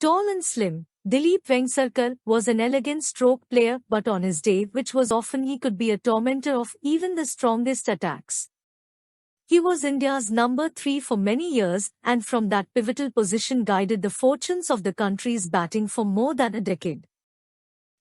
Tall and slim, Dilip Vengsarkar was an elegant stroke player, but on his day, which was often, he could be a tormentor of even the strongest attacks. He was India's number 3 for many years, and from that pivotal position guided the fortunes of the country's batting for more than a decade.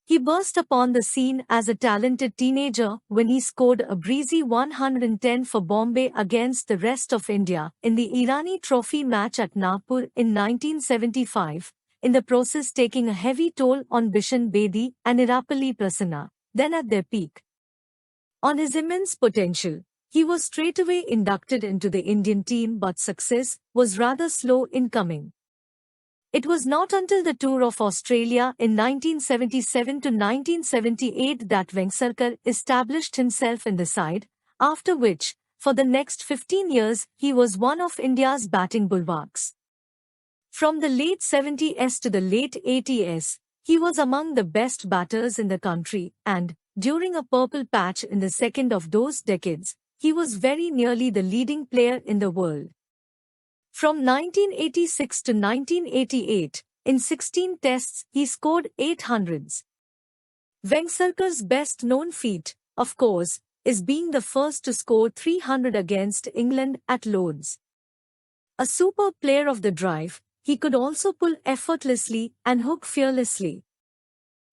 He burst upon the scene as a talented teenager when he scored a breezy 110 for Bombay against the rest of India in the Irani Trophy match at Nagpur in 1975, in the process taking a heavy toll on Bishan Bedi and Irapalli Prasanna, then at their peak. On his immense potential, he was straightaway inducted into the Indian team, but success was rather slow in coming. It was not until the tour of Australia in 1977 to 1978 that Vengsarkar established himself in the side, after which, for the next 15 years, he was one of India's batting bulwarks. From the late 70s to the late 80s, he was among the best batters in the country, and, during a purple patch in the second of those decades, he was very nearly the leading player in the world. From 1986 to 1988, in 16 tests, he scored 800s. Vengsarkar's best-known feat, of course, is being the first to score 300 against England at Lord's. A superb player of the drive, he could also pull effortlessly and hook fearlessly.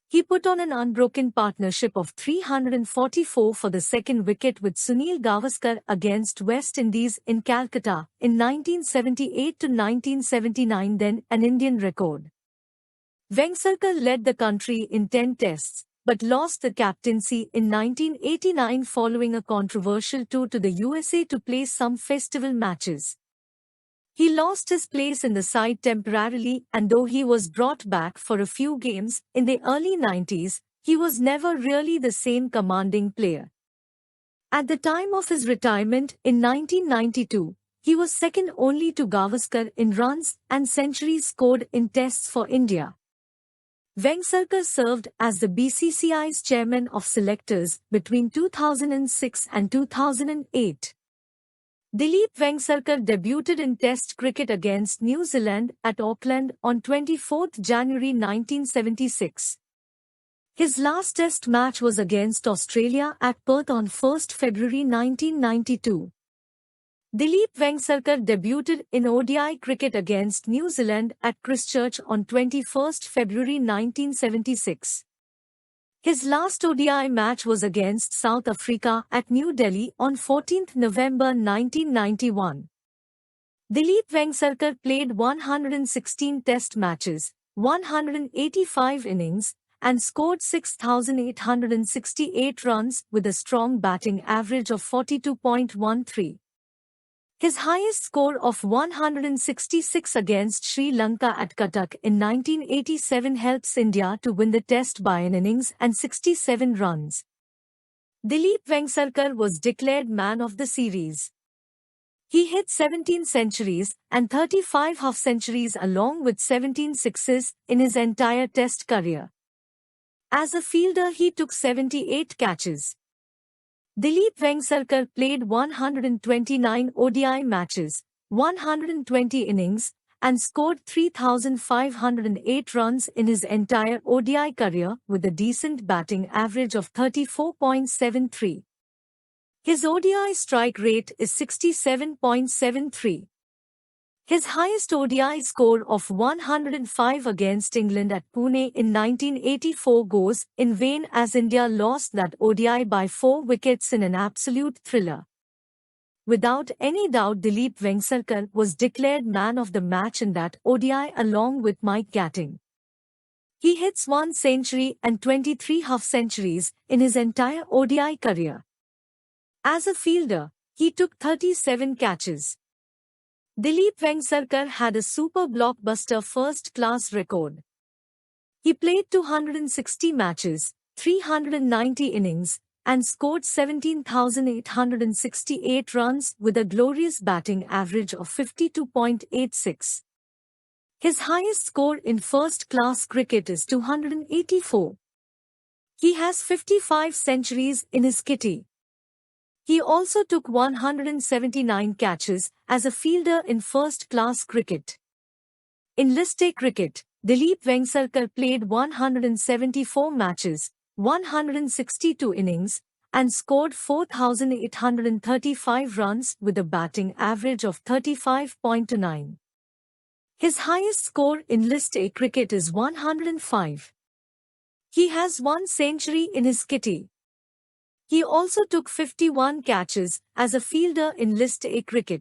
He put on an unbroken partnership of 344 for the second wicket with Sunil Gavaskar against West Indies in Calcutta in 1978 to 1979, then an Indian record. Vengsarkar led the country in 10 tests, but lost the captaincy in 1989 following a controversial tour to the USA to play some festival matches. He lost his place in the side temporarily, and though he was brought back for a few games in the early 90s, he was never really the same commanding player. At the time of his retirement in 1992, he was second only to Gavaskar in runs and centuries scored in tests for India. Vengsarkar served as the BCCI's chairman of selectors between 2006 and 2008. Dilip Vengsarkar debuted in Test cricket against New Zealand at Auckland on 24 January 1976. His last Test match was against Australia at Perth on 1 February 1992. Dilip Vengsarkar debuted in ODI cricket against New Zealand at Christchurch on 21 February 1976. His last ODI match was against South Africa at New Delhi on 14 November 1991. Dilip Vengsarkar played 116 Test matches, 185 innings, and scored 6,868 runs with a strong batting average of 42.13. His highest score of 166 against Sri Lanka at Cuttack in 1987 helps India to win the test by an innings and 67 runs. Dilip Vengsarkar was declared man of the series. He hit 17 centuries and 35 half-centuries along with 17 sixes in his entire test career. As a fielder, he took 78 catches. Dilip Vengsarkar played 129 ODI matches, 120 innings, and scored 3,508 runs in his entire ODI career with a decent batting average of 34.73. His ODI strike rate is 67.73. His highest ODI score of 105 against England at Pune in 1984 goes in vain as India lost that ODI by 4 wickets in an absolute thriller. Without any doubt, Dilip Vengsarkar was declared man of the match in that ODI along with Mike Gatting. He hits 1 century and 23 half-centuries in his entire ODI career. As a fielder, he took 37 catches. Dilip Vengsarkar had a super blockbuster first-class record. He played 260 matches, 390 innings, and scored 17,868 runs with a glorious batting average of 52.86. His highest score in first-class cricket is 284. He has 55 centuries in his kitty. He also took 179 catches as a fielder in first-class cricket. In List A cricket, Dilip Vengsarkar played 174 matches, 162 innings, and scored 4,835 runs with a batting average of 35.29. His highest score in List A cricket is 105. He has one century in his kitty. He also took 51 catches as a fielder in List A cricket.